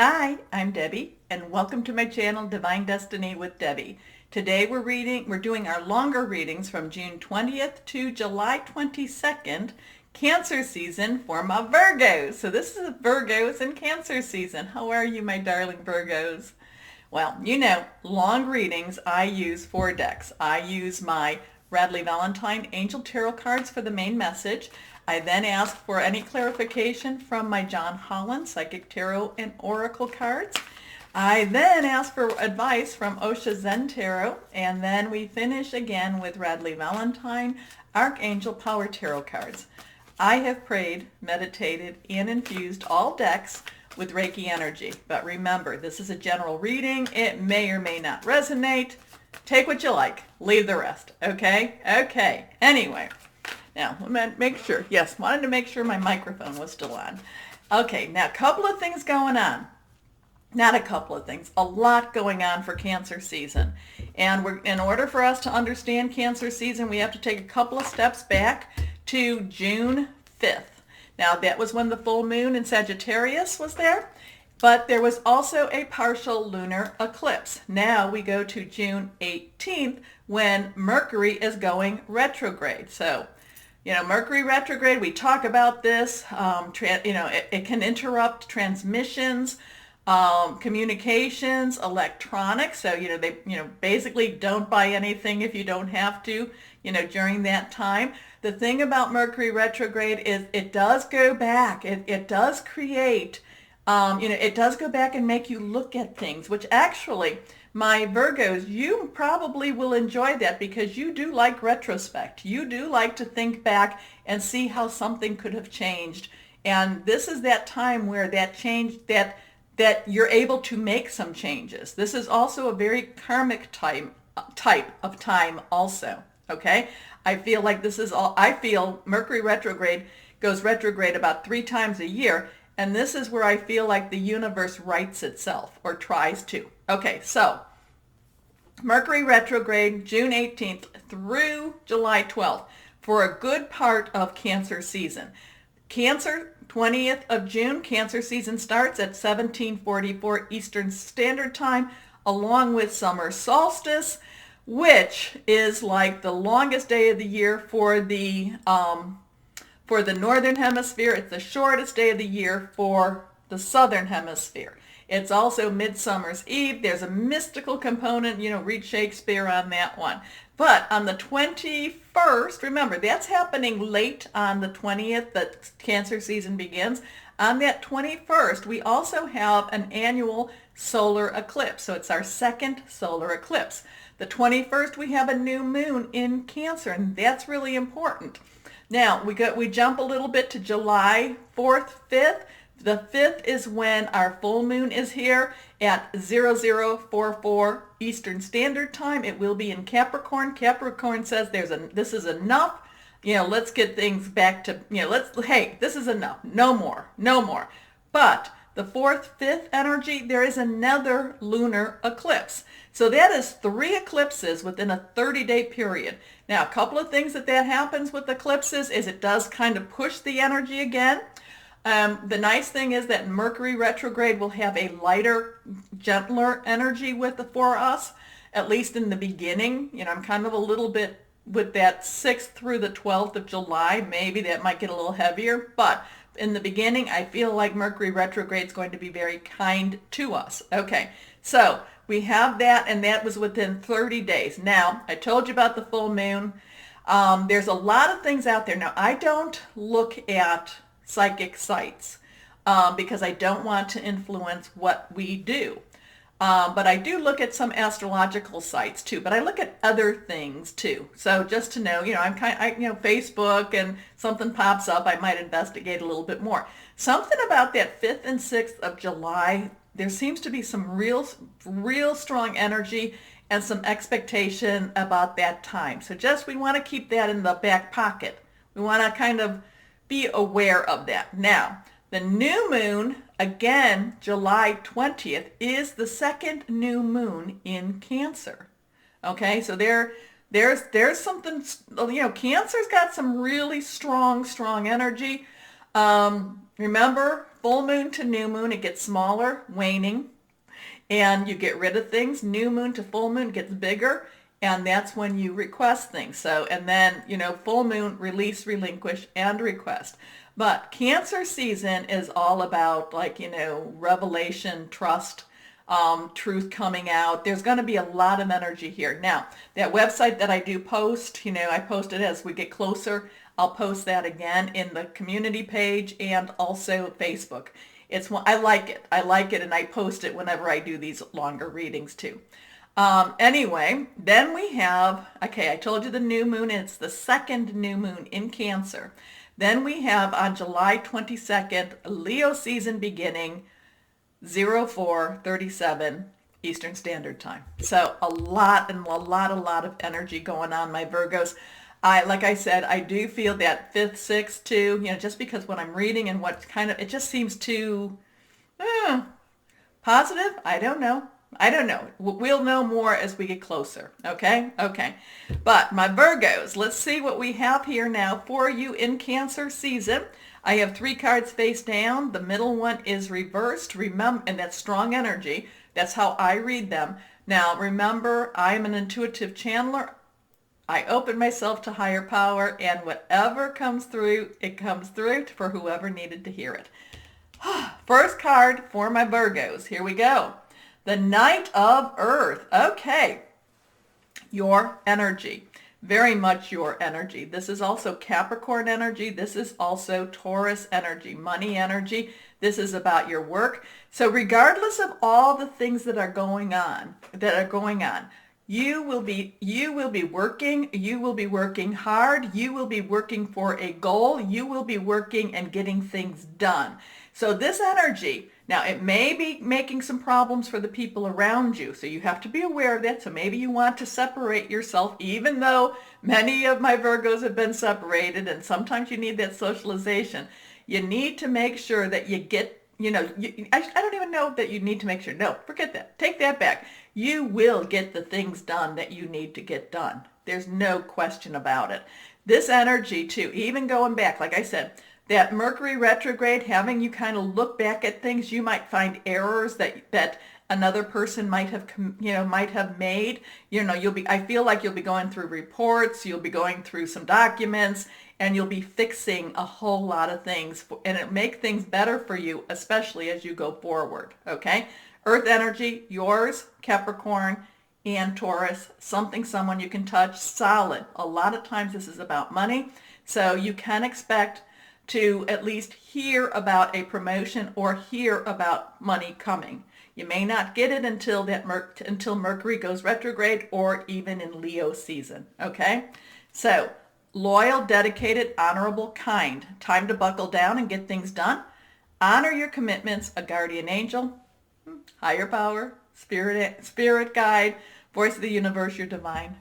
Hi, I'm Debbie, and welcome to my channel, Divine Destiny with Debbie. Today we're doing our longer readings from June 20th to July 22nd, Cancer season for my Virgos. So this is Virgos and Cancer season. How are you, my darling Virgos? Well, long readings, I use 4 decks. I use my Radley Valentine Angel Tarot cards for the main message. I then ask for any clarification from my John Holland Psychic Tarot and Oracle cards. I then ask for advice from Osha Zen Tarot, and then we finish again with Radley Valentine Archangel Power Tarot cards. I have prayed, meditated, and infused all decks with Reiki energy. But remember, this is a general reading. It may or may not resonate. Take what you like. Leave the rest. Okay? Okay. Anyway. Now, let me make sure. Yes, wanted to make sure my microphone was still on. Okay, now a couple of things going on. Not a couple of things. A lot going on for Cancer season. And in order for us to understand Cancer season, we have to take a couple of steps back to June 5th. Now, that was when the full moon in Sagittarius was there. But there was also a partial lunar eclipse. Now we go to June 18th when Mercury is going retrograde. So, Mercury retrograde, we talk about this. It can interrupt transmissions, communications, electronics. So, basically don't buy anything if you don't have to, during that time. The thing about Mercury retrograde is it does go back. It does create, it does go back and make you look at things, which actually, my Virgos, you probably will enjoy that because you do like retrospect. You do like to think back and see how something could have changed. And this is that time where that change, that you're able to make some changes. This is also a very karmic type of time also, okay? I feel Mercury retrograde goes retrograde about 3 times a year. And this is where I feel like the universe rights itself, or tries to. Okay, so Mercury retrograde, June 18th through July 12th for a good part of Cancer season. Cancer, 20th of June, Cancer season starts at 1744 Eastern Standard Time, along with summer solstice, which is like the longest day of the year for the Northern Hemisphere. It's the shortest day of the year for the Southern Hemisphere. It's also Midsummer's Eve. There's a mystical component, read Shakespeare on that one. But on the 21st, remember, that's happening late on the 20th that Cancer season begins. On that 21st, we also have an annual solar eclipse. So it's our second solar eclipse. The 21st, we have a new moon in Cancer, and that's really important. Now, we jump a little bit to July 4th, 5th. The 5th is when our full moon is here at 0044 Eastern Standard Time. It will be in Capricorn. Capricorn says this is enough. Let's get things back to, this is enough. No more. But the 4th, 5th energy, there is another lunar eclipse. So that is 3 eclipses within a 30-day period. Now, a couple of things that happens with eclipses is it does kind of push the energy again. The nice thing is that Mercury retrograde will have a lighter, gentler energy for us, at least in the beginning. I'm kind of a little bit with that 6th through the 12th of July. Maybe that might get a little heavier, but in the beginning, I feel like Mercury retrograde is going to be very kind to us. Okay, so we have that, and that was within 30 days. Now, I told you about the full moon. There's a lot of things out there. Now, I don't look at psychic sites because I don't want to influence what we do. But I do look at some astrological sites too, but I look at other things too. So just to know, Facebook, and something pops up, I might investigate a little bit more. Something about that 5th and 6th of July, there seems to be some real strong energy and some expectation about that time. So we want to keep that in the back pocket. We want to kind of be aware of that. Now, the new moon, again, July 20th, is the second new moon in Cancer. Okay, so there's something, Cancer's got some really strong energy. Remember, full moon to new moon, it gets smaller, waning, and you get rid of things. New moon to full moon gets bigger, and that's when you request things. So, and then, full moon, release, relinquish, and request. But Cancer season is all about revelation, trust, truth coming out. There's going to be a lot of energy here. Now, that website that I do post, I post it as we get closer. I'll post that again in the community page and also Facebook. I like it. I like it, and I post it whenever I do these longer readings too. Anyway, then we have, I told you the new moon, it's the second new moon in Cancer. Then we have on July 22nd, Leo season beginning, 04:37 Eastern Standard Time. So a lot of energy going on, my Virgos. Like I said, I do feel that 5th, 6th too, just because when I'm reading and what it just seems too positive. I don't know. We'll know more as we get closer. Okay. But my Virgos, let's see what we have here now for you in Cancer season. I have 3 cards face down. The middle one is reversed. Remember, and that's strong energy. That's how I read them. Now, remember, I'm an intuitive channeler. I open myself to higher power, and whatever comes through, it comes through for whoever needed to hear it. First card for my Virgos. Here we go. The Knight of Earth. Okay. Your energy. Very much your energy. This is also Capricorn energy. This is also Taurus energy, money energy. This is about your work. So regardless of all the things that are going on, you will be working. You will be working hard. You will be working for a goal. You will be working and getting things done. So this energy, now it may be making some problems for the people around you. So you have to be aware of that. So maybe you want to separate yourself, even though many of my Virgos have been separated, and sometimes you need that socialization. You need to make sure that you get, I don't even know that you need to make sure. No, forget that. Take that back. You will get the things done that you need to get done. There's no question about it. This energy too, even going back, like I said, that Mercury retrograde, having you kind of look back at things, you might find errors that another person might have made. I feel like you'll be going through reports, you'll be going through some documents, and you'll be fixing a whole lot of things, and it'll make things better for you, especially as you go forward, okay? Earth energy, yours, Capricorn, and Taurus, someone you can touch, solid. A lot of times this is about money, so you can expect to at least hear about a promotion or hear about money coming. You may not get it until Mercury goes retrograde or even in Leo season, okay? So, loyal, dedicated, honorable, kind. Time to buckle down and get things done. Honor your commitments, a guardian angel, higher power, spirit guide, voice of the universe, your divine,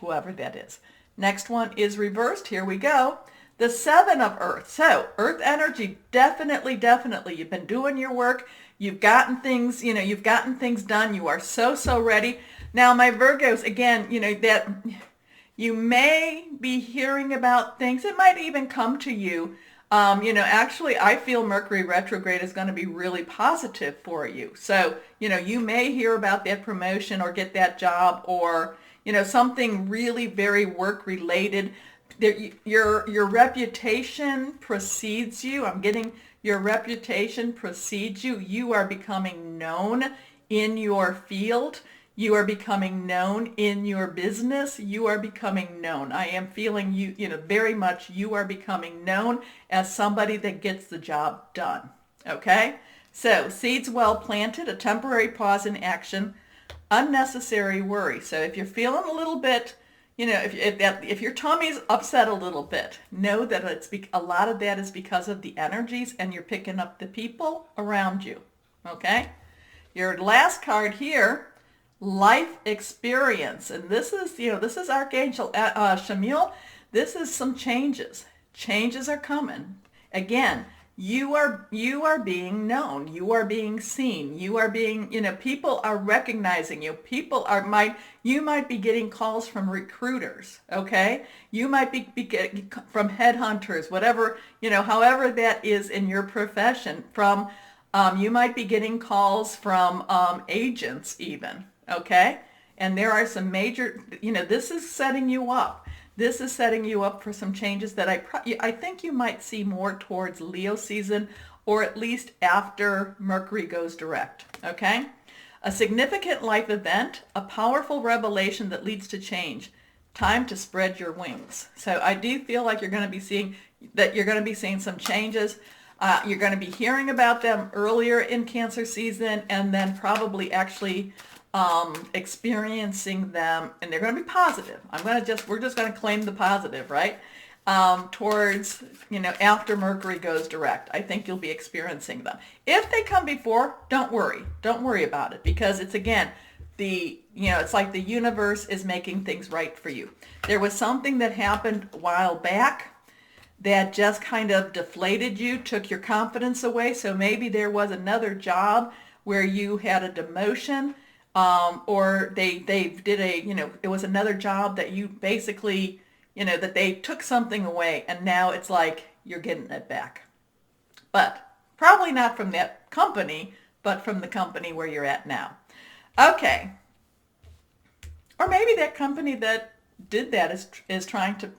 whoever that is. Next one is reversed. Here we go. The 7 of Earth. So Earth energy, definitely. You've been doing your work. You've gotten things done. You are so ready. Now, my Virgos, again, that you may be hearing about things. It might even come to you. Actually, I feel Mercury retrograde is going to be really positive for you. So, you may hear about that promotion or get that job or, something really very work related. Your reputation precedes you. I'm getting your reputation precedes you. You are becoming known in your field. You are becoming known in your business. You are becoming known. I am feeling you, very much you are becoming known as somebody that gets the job done. Okay? So, seeds well planted, a temporary pause in action, unnecessary worry. So if you're feeling a little bit, if your tummy's upset a little bit, know that a lot of that is because of the energies and you're picking up the people around you. Okay? Your last card here, life experience. And this is Archangel Shamil. This is some changes. Changes are coming. Again, you are being known. You are being seen. You are being, people are recognizing you. You might be getting calls from recruiters, okay? You might be getting from headhunters, whatever, however that is in your profession. You might be getting calls from agents even, okay? And there are some major, this is setting you up. This is setting you up for some changes that I think you might see more towards Leo season, or at least after Mercury goes direct, okay? A significant life event, a powerful revelation that leads to change. Time to spread your wings. So I do feel like you're going to be seeing some changes. You're going to be hearing about them earlier in Cancer season, and then probably actually experiencing them, and they're going to be positive. We're just going to claim the positive, right? Towards, after Mercury goes direct. I think you'll be experiencing them. If they come before, don't worry. Don't worry about it, because it's, again, it's like the universe is making things right for you. There was something that happened a while back that just kind of deflated you, took your confidence away. So maybe there was another job where you had a demotion, or they did it was another job that you basically, that they took something away, and now it's like you're getting it back. But probably not from that company, but from the company where you're at now. Okay. Or maybe that company that did that is trying to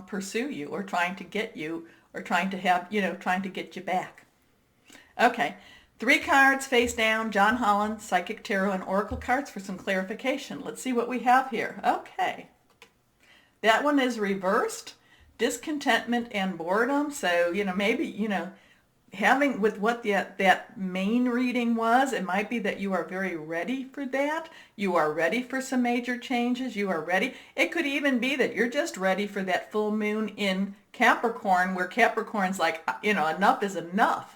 pursue you, or trying to get you, or trying to get you back. Okay. 3 cards face down, John Holland, Psychic Tarot, and Oracle cards for some clarification. Let's see what we have here. Okay. That one is reversed, discontentment and boredom. So, maybe, having with what that main reading was, it might be that you are very ready for that. You are ready for some major changes. You are ready. It could even be that you're just ready for that full moon in Capricorn, where Capricorn's like, enough is enough.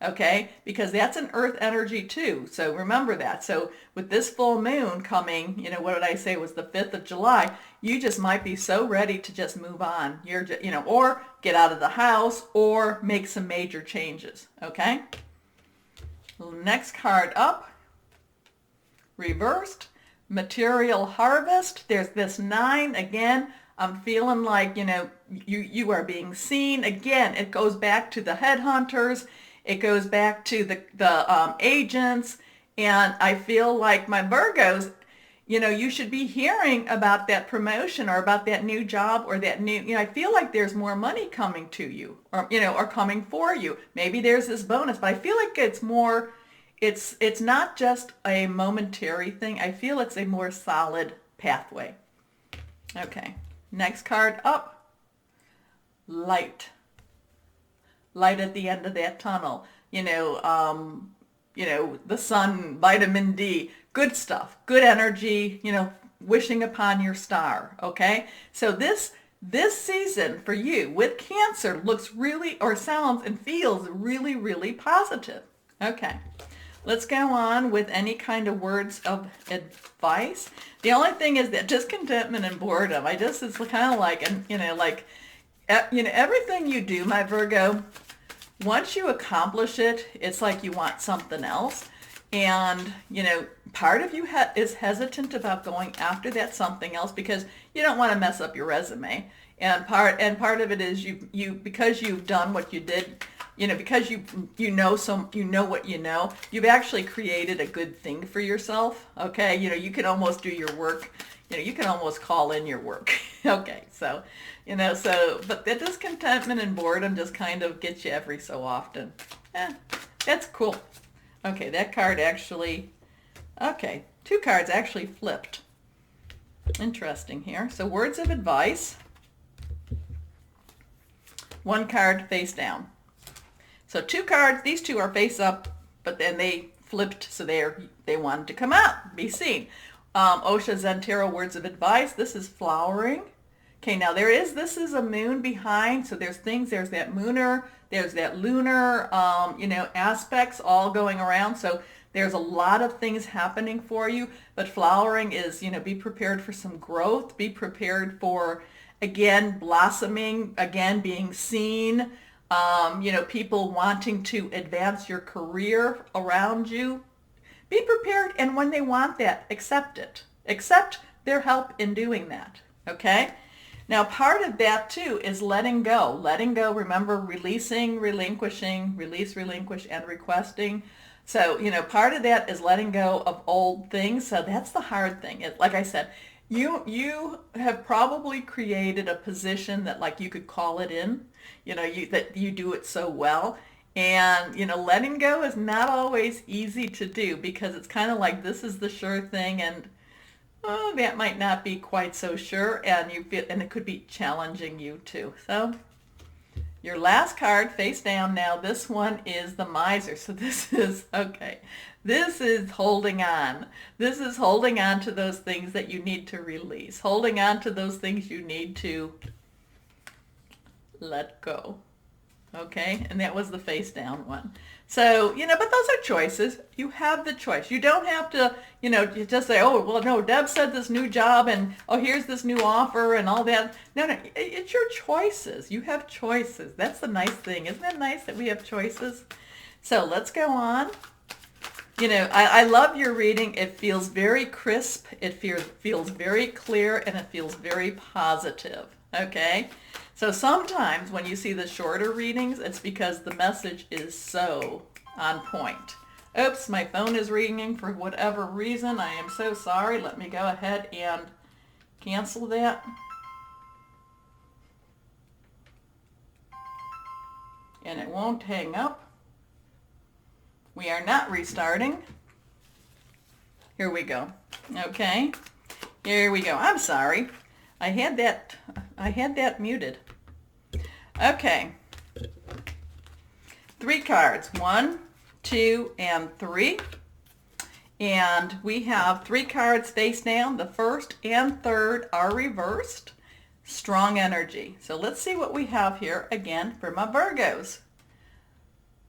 Okay, because that's an earth energy too. So remember that. So with this full moon coming, what did I say, it was the 5th of July, you just might be so ready to just move on. You're just, or get out of the house, or make some major changes. Okay. Next card up, reversed, material harvest. There's this 9 again. I'm feeling like, you are being seen. Again, it goes back to the headhunters. It goes back to the agents, and I feel like my Virgos, you should be hearing about that promotion, or about that new job, or that new, I feel like there's more money coming to you, or, or coming for you. Maybe there's this bonus, but I feel like it's more, it's not just a momentary thing. I feel it's a more solid pathway. Okay, next card up, light. Light at the end of that tunnel, the sun, vitamin D, good stuff, good energy, wishing upon your star. Okay. So this season for you with Cancer looks really, or sounds and feels really, really positive. Okay. Let's go on with any kind of words of advice. The only thing is that discontentment and boredom. It's kind of like, everything you do, my Virgo, once you accomplish it, it's like you want something else. And, part of you is hesitant about going after that something else, because you don't want to mess up your resume. And part of it is you because you've done what you did, because you know what you know, you've actually created a good thing for yourself. Okay. You can almost do your work. You can almost call in your work. Okay. So, but that discontentment and boredom just kind of gets you every so often. That's cool. Okay, that card actually, 2 cards actually flipped. Interesting here. So words of advice. 1 card face down. So 2 cards, these 2 are face up, but then they flipped, so they wanted to come out, be seen. Osha Zen Tarot words of advice. This is flowering. Okay, now this is a moon behind, so there's that mooner, there's that lunar, aspects all going around. So there's a lot of things happening for you, but flowering is, be prepared for some growth, be prepared for, again, blossoming, again, being seen, People wanting to advance your career around you. Be prepared, and when they want that, accept it. Accept their help in doing that, okay? Now, part of that, too, is letting go. Letting go, remember, releasing, relinquishing, release, relinquish, and requesting. So, part of that is letting go of old things. So that's the hard thing. Like I said, you have probably created a position that, like, you could call it in, that you do it so well. And, letting go is not always easy to do because it's kind of like this is the sure thing, and oh, that might not be quite so sure, and it could be challenging you too. So your last card face down now, this one is the miser. So this is, okay, this is holding on. This is holding on to those things that you need to release, holding on to those things you need to let go. Okay, and that was the face down one. So, but those are choices. You have the choice. You don't have to, you just say, oh, well, no, Deb said this new job and, oh, here's this new offer and all that. No, it's your choices. You have choices. That's the nice thing. Isn't it nice that we have choices? So let's go on. I love your reading. It feels very crisp. It feels very clear, and it feels very positive. Okay? So sometimes when you see the shorter readings, it's because the message is so on point. Oops, my phone is ringing for whatever reason. I am so sorry. Let me go ahead and cancel that. And it won't hang up. We are not restarting. Here we go. Okay. Here we go. I'm sorry. I had that muted. Okay. 3 cards. 1, 2, and 3. And we have 3 cards face down. The first and third are reversed. Strong energy. So let's see what we have here again for my Virgos.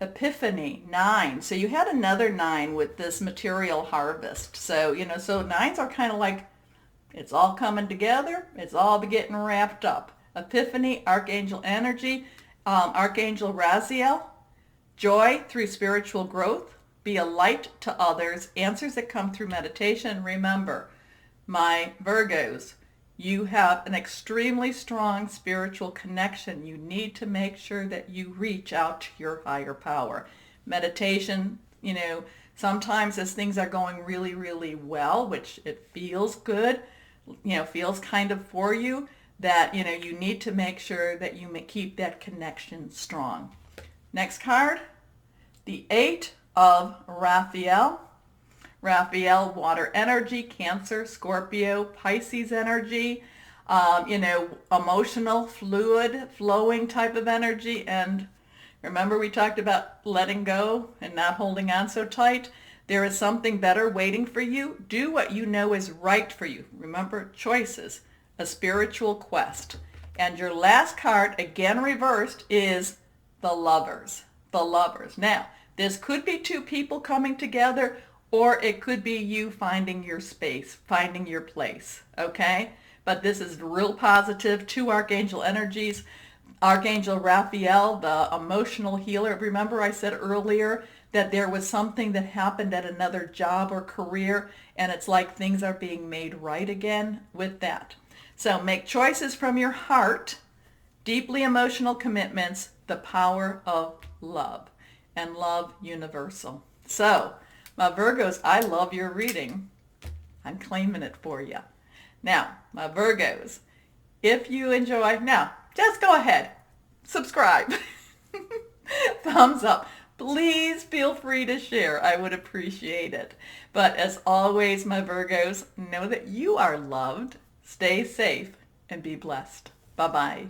Epiphany, 9. So you had another 9 with this material harvest. So, so 9s are kind of like, it's all coming together. It's all getting wrapped up. Epiphany, Archangel energy, Archangel Raziel, joy through spiritual growth, be a light to others, answers that come through meditation. Remember, my Virgos, you have an extremely strong spiritual connection. You need to make sure that you reach out to your higher power. Meditation, sometimes as things are going really, really well, which it feels good, feels kind of for you, that, you need to make sure that you keep that connection strong. Next card, the 8 of Raphael. Raphael, water energy, Cancer, Scorpio, Pisces energy, emotional, fluid, flowing type of energy. And remember we talked about letting go and not holding on so tight. There is something better waiting for you. Do what you know is right for you. Remember, choices, a spiritual quest. And your last card, again reversed, is the Lovers. The Lovers. Now, this could be 2 people coming together, or it could be you finding your space, finding your place, okay? But this is real positive. 2 Archangel energies. Archangel Raphael, the emotional healer. Remember I said earlier that there was something that happened at another job or career, and it's like things are being made right again with that. So make choices from your heart, deeply emotional commitments, the power of love, and love universal. So, my Virgos, I love your reading. I'm claiming it for you. Now, my Virgos, if you enjoy, now, just go ahead, subscribe, thumbs up. Please feel free to share. I would appreciate it. But as always, my Virgos, know that you are loved. Stay safe and be blessed. Bye-bye.